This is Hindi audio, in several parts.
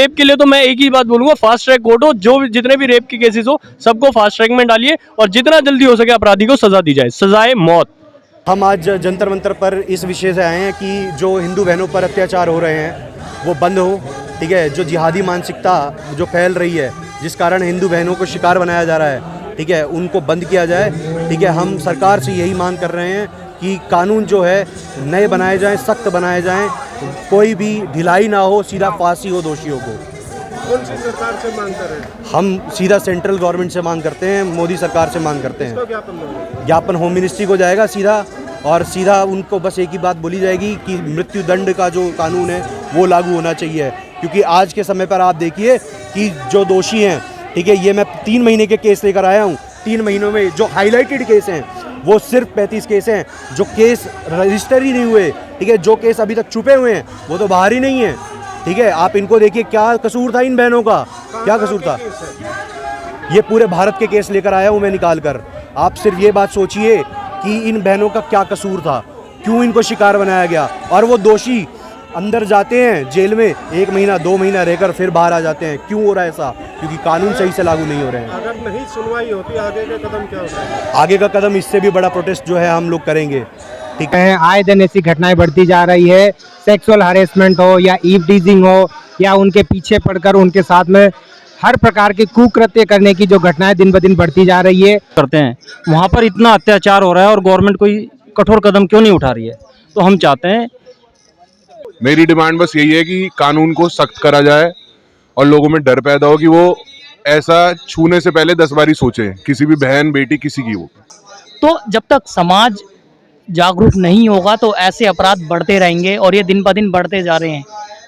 रेप के लिए तो मैं एक ही बात बोलूंगा, फास्ट ट्रैक कोर्ट हो, जो जितने भी रेप के केसेस हो सबको फास्ट ट्रैक में डालिए और जितना जल्दी हो सके अपराधी को सजा दी जाए, सजाए मौत। हम आज जंतर मंतर पर इस विषय से आए हैं कि जो हिंदू बहनों पर अत्याचार हो रहे हैं वो बंद हो, ठीक है। जो जिहादी मानसिकता जो फैल रही है, जिस कारण हिंदू बहनों को शिकार बनाया जा रहा है, ठीक है, उनको बंद किया जाए, ठीक है। हम सरकार से यही मांग कर रहे हैं कि कानून जो है नए बनाए जाएं, सख्त बनाए जाएं, कोई भी ढिलाई ना हो, सीधा फांसी हो दोषियों को। कौन सी सरकार से मांग कर रहे हैं? हम सीधा सेंट्रल गवर्नमेंट से मांग करते हैं, मोदी सरकार से मांग करते हैं। ज्ञापन होम मिनिस्ट्री को जाएगा सीधा, और सीधा उनको बस एक ही बात बोली जाएगी कि मृत्यु दंड का जो कानून है वो लागू होना चाहिए। क्योंकि आज के समय पर आप देखिए कि जो दोषी हैं, ठीक है, ये मैं 3 महीने के केस लेकर आया हूँ। 3 महीनों में जो हाईलाइटेड केस हैं वो सिर्फ 35 केस हैं। जो केस रजिस्टर ही नहीं हुए, ठीक है, जो केस अभी तक छुपे हुए हैं वो तो बाहर ही नहीं है, ठीक है। आप इनको देखिए, क्या कसूर था इन बहनों का, क्या कसूर था। ये पूरे भारत के केस लेकर आया हूँ मैं निकाल कर। आप सिर्फ ये बात सोचिए कि इन बहनों का क्या कसूर था, क्यों इनको शिकार बनाया गया। और वो दोषी अंदर जाते हैं जेल में, 1 महीना 2 महीना रहकर फिर बाहर आ जाते हैं। क्यों हो रहा है ऐसा? क्योंकि कानून सही से लागू नहीं हो रहे हैं। अगर नहीं सुनवाई होती, आगे का कदम क्या होगा? आगे का कदम इससे भी बड़ा प्रोटेस्ट जो है हम लोग करेंगे, ठीक है। आए दिन ऐसी घटनाएं बढ़ती जा रही है, सेक्सुअल हरेसमेंट हो या ईवटीजिंग हो या उनके पीछे पड़कर उनके साथ में हर प्रकार के कुकृत्य करने की जो घटनाएं दिन ब दिन बढ़ती जा रही है करते हैं, वहाँ पर इतना अत्याचार हो रहा है और गवर्नमेंट कोई कठोर कदम क्यों नहीं उठा रही है। तो हम चाहते हैं, मेरी डिमांड बस यही है कि कानून को सख्त करा जाए और लोगों में डर पैदा हो कि वो ऐसा छूने से पहले 10 बारी सोचें, किसी भी बहन बेटी किसी की हो। तो जब तक समाज जागरूक नहीं होगा तो ऐसे अपराध बढ़ते रहेंगे और ये दिन ब दिन बढ़ते जा रहे हैं।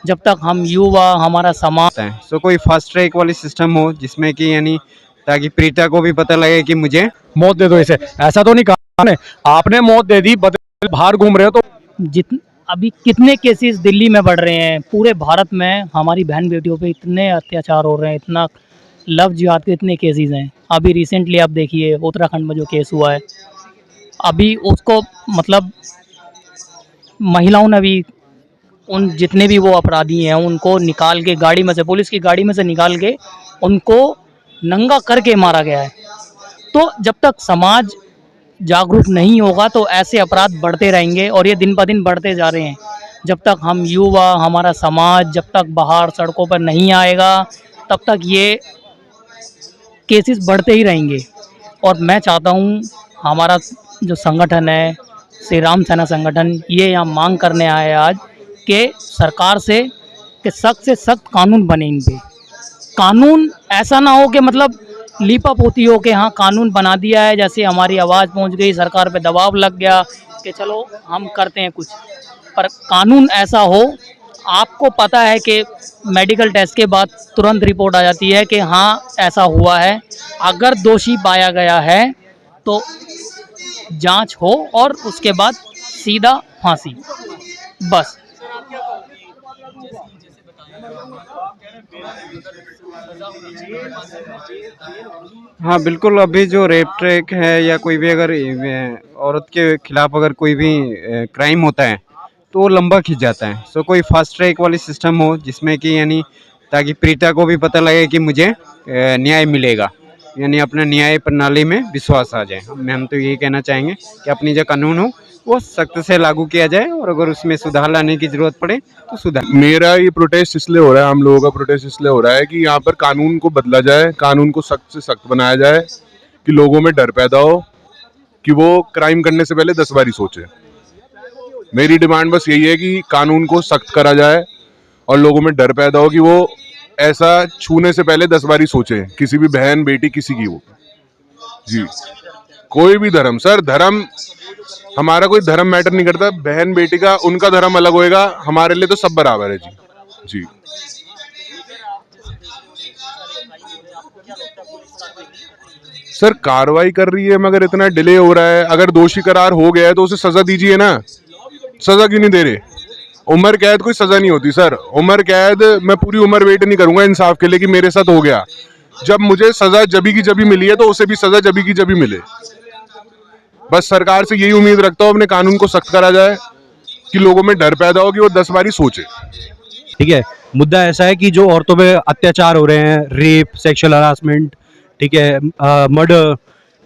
जब तक हम युवा, हमारा समाज है। सो कोई फास्ट ट्रैक वाली सिस्टम हो जिसमें कि यानी ताकि पीड़िता को भी पता लगे कि मुझे मौत दे दो। इसे ऐसा तो नहीं कहा ने, आपने मौत दे दी, बाहर घूम रहे हो तो। अभी कितने केसेस दिल्ली में बढ़ रहे हैं, पूरे भारत में हमारी बहन बेटियों पे इतने अत्याचार हो रहे हैं, इतना लव जिहाद के इतने केसेस हैं। अभी रिसेंटली आप देखिए उत्तराखंड में जो केस हुआ है, अभी उसको मतलब महिलाओं ने भी उन जितने भी वो अपराधी हैं उनको निकाल के गाड़ी में से, पुलिस की गाड़ी में से निकाल के उनको नंगा करके मारा गया है। तो जब तक समाज जागरूक नहीं होगा तो ऐसे अपराध बढ़ते रहेंगे और ये दिन ब दिन बढ़ते जा रहे हैं। जब तक हम युवा, हमारा समाज जब तक बाहर सड़कों पर नहीं आएगा तब तक ये केसेस बढ़ते ही रहेंगे। और मैं चाहता हूँ हमारा जो संगठन है श्री राम सेना संगठन, ये यहाँ मांग करने आए आज कि सरकार से कि सख्त से सख्त कानून बने इन पे। कानून ऐसा ना हो कि मतलब लीपा पोती हो कि हाँ कानून बना दिया है, जैसे हमारी आवाज़ पहुंच गई, सरकार पे दबाव लग गया कि चलो हम करते हैं कुछ। पर कानून ऐसा हो, आपको पता है कि मेडिकल टेस्ट के बाद तुरंत रिपोर्ट आ जाती है कि हाँ ऐसा हुआ है। अगर दोषी पाया गया है तो जांच हो और उसके बाद सीधा फांसी, बस। हाँ बिल्कुल। अभी जो रेप ट्रैक है या कोई भी अगर औरत के खिलाफ अगर कोई भी क्राइम होता है तो वो लंबा खिंच जाता है। सो कोई फास्ट ट्रैक वाली सिस्टम हो जिसमें कि यानी ताकि पीड़िता को भी पता लगे कि मुझे न्याय मिलेगा, यानी अपने न्याय प्रणाली में विश्वास आ जाए। हम तो यही कहना चाहेंगे कि अपनी जो कानून हो वो सख्त से लागू किया जाए और अगर उसमें सुधार लाने की जरूरत पड़े तो सुधार। मेरा ये प्रोटेस्ट इसलिए हो रहा है, हम लोगों का प्रोटेस्ट इसलिए हो रहा है कि यहाँ पर कानून को बदला जाए, कानून को सख्त से सख्त बनाया जाए कि लोगों में डर पैदा हो कि वो क्राइम करने से पहले 10 बारी सोचे। मेरी डिमांड बस यही है कि कानून को सख्त करा जाए और लोगों में डर पैदा हो कि वो ऐसा छूने से पहले 10 बारी सोचे, किसी भी बहन बेटी किसी की हो। जी, कोई भी धर्म, सर धर्म हमारा कोई धर्म मैटर नहीं करता। बहन बेटी का उनका धर्म अलग होएगा, हमारे लिए तो सब बराबर है। जी जी। सर कार्रवाई कर रही है मगर इतना डिले हो रहा है। अगर दोषी करार हो गया है तो उसे सजा दीजिए ना, सजा क्यों नहीं दे रहे? उम्र कैद कोई सजा नहीं होती सर। उम्र कैद मैं पूरी उम्र वेट नहीं करूंगा इंसाफ के लिए कि मेरे साथ हो गया। जब मुझे सजा जबी की जबी मिली है तो उसे भी सजा जबी की जबी मिले। बस सरकार से यही उम्मीद रखता हूँ, अपने कानून को सख्त करा जाए कि लोगों में डर पैदा हो कि वो 10 बारी सोचे। ठीक है। मुद्दा ऐसा है कि जो औरतों पे अत्याचार हो रहे हैं, रेप, सेक्सुअल हरासमेंट, ठीक है, मर्डर,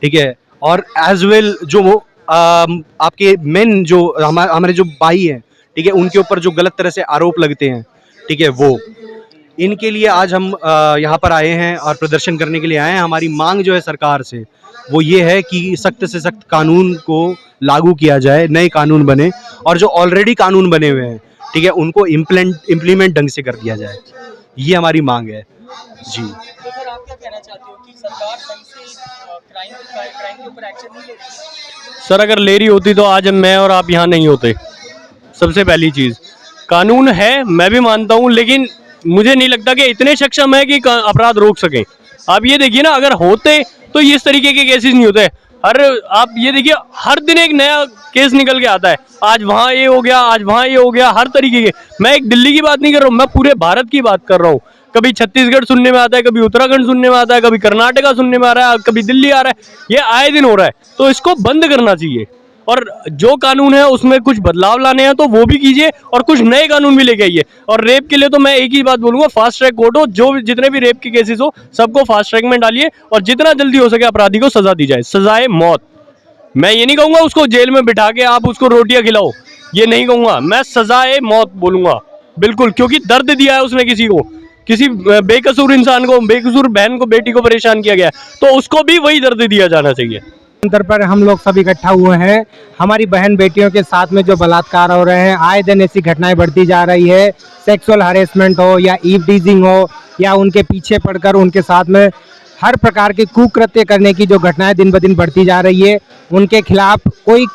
ठीक है, और एज वेल जो आपके मेन जो हमारे जो भाई हैं, ठीक है, उनके ऊपर जो गलत तरह से आरोप लगते हैं, ठीक है, वो इनके लिए आज हम यहाँ पर आए हैं और प्रदर्शन करने के लिए आए हैं। हमारी मांग जो है सरकार से वो ये है कि सख्त से सख्त कानून को लागू किया जाए, नए कानून बने, और जो ऑलरेडी कानून बने हुए हैं, ठीक है, उनको इम्प्लीमेंट ढंग से कर दिया जाए। ये हमारी मांग है जी। तो सर आप क्या कहना चाहते हो कि सरकार सही से क्राइम के ऊपर एक्शन नहीं ले रही? सर अगर ले रही होती तो आज मैं और आप यहाँ नहीं होते। सबसे पहली चीज़, कानून है, मैं भी मानता हूँ, लेकिन मुझे नहीं लगता कि इतने सक्षम है कि अपराध रोक सकें। आप ये देखिए ना, अगर होते तो इस तरीके के केसेस नहीं होते। आप ये देखिए, हर दिन एक नया केस निकल के आता है। आज वहाँ ये हो गया, आज वहाँ ये हो गया, हर तरीके के। मैं एक दिल्ली की बात नहीं कर रहा हूँ, मैं पूरे भारत की बात कर रहा हूँ। कभी छत्तीसगढ़ सुनने में आता है, कभी उत्तराखंड सुनने में आता है, कभी कर्नाटका सुनने में आ रहा है, कभी दिल्ली आ रहा है। ये आए दिन हो रहा है, तो इसको बंद करना चाहिए। और जो कानून है उसमें कुछ बदलाव लाने हैं तो वो भी कीजिए, और कुछ नए कानून भी लेके आइए। और रेप के लिए तो मैं एक ही बात बोलूंगा, फास्ट ट्रैक कोर्ट हो, जो जितने भी रेप के केसेस हो सबको फास्ट ट्रैक में डालिए, और जितना जल्दी हो सके अपराधी को सजा दी जाए, सजाए मौत। मैं ये नहीं कहूंगा उसको जेल में बिठा के आप उसको रोटियां खिलाओ, ये नहीं कहूंगा मैं, सजाए मौत बोलूंगा बिल्कुल, क्योंकि दर्द दिया है उसने किसी को, किसी बेकसूर इंसान को, बेकसूर बहन को, बेटी को परेशान किया गया, तो उसको भी वही दर्द दिया जाना चाहिए। अंतर पर हम लोग सब इकट्ठा हुए हैं। हमारी बहन बेटियों के साथ में जो बलात्कार हो रहे हैं, आए दिन ऐसी घटनाएं बढ़ती जा रही है। सेक्सुअल हरेसमेंट हो या ईव टीजिंग हो या उनके पीछे पड़कर उनके साथ में हर प्रकार के कुकृत्य करने की जो घटनाएं दिन ब दिन बढ़ती जा रही है, उनके खिलाफ कोई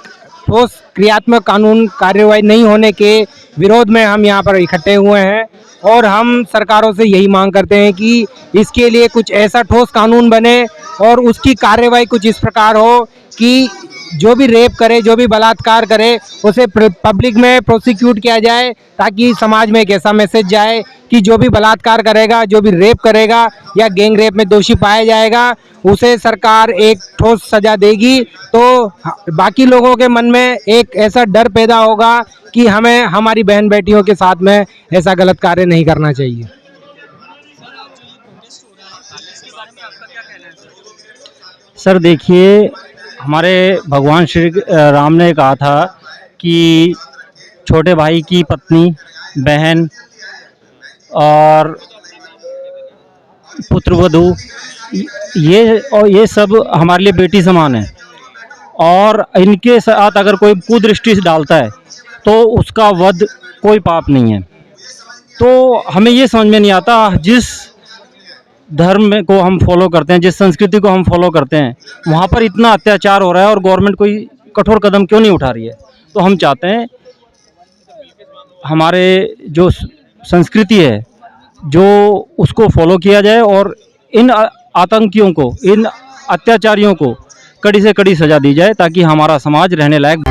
ठोस क्रियात्मक कानून कार्यवाही नहीं होने के विरोध में हम यहाँ पर इकट्ठे हुए हैं। और हम सरकारों से यही मांग करते हैं कि इसके लिए कुछ ऐसा ठोस कानून बने और उसकी कार्यवाही कुछ इस प्रकार हो कि जो भी रेप करे, जो भी बलात्कार करे, उसे पब्लिक में प्रोसिक्यूट किया जाए, ताकि समाज में एक ऐसा मैसेज जाए कि जो भी बलात्कार करेगा, जो भी रेप करेगा या गैंग रेप में दोषी पाया जाएगा, उसे सरकार एक ठोस सजा देगी। तो बाकी लोगों के मन में एक ऐसा डर पैदा होगा कि हमें हमारी बहन बेटियों के साथ में ऐसा गलत कार्य नहीं करना चाहिए। सर देखिए, हमारे भगवान श्री राम ने कहा था कि छोटे भाई की पत्नी, बहन और पुत्रवधू, ये सब हमारे लिए बेटी समान है, और इनके साथ अगर कोई कुदृष्टि से डालता है तो उसका वध कोई पाप नहीं है। तो हमें ये समझ में नहीं आता, जिस धर्म को हम फॉलो करते हैं, जिस संस्कृति को हम फॉलो करते हैं, वहाँ पर इतना अत्याचार हो रहा है और गवर्नमेंट कोई कठोर कदम क्यों नहीं उठा रही है। तो हम चाहते हैं हमारे जो संस्कृति है जो उसको फॉलो किया जाए, और इन आतंकियों को, इन अत्याचारियों को कड़ी से कड़ी सज़ा दी जाए, ताकि हमारा समाज रहने लायक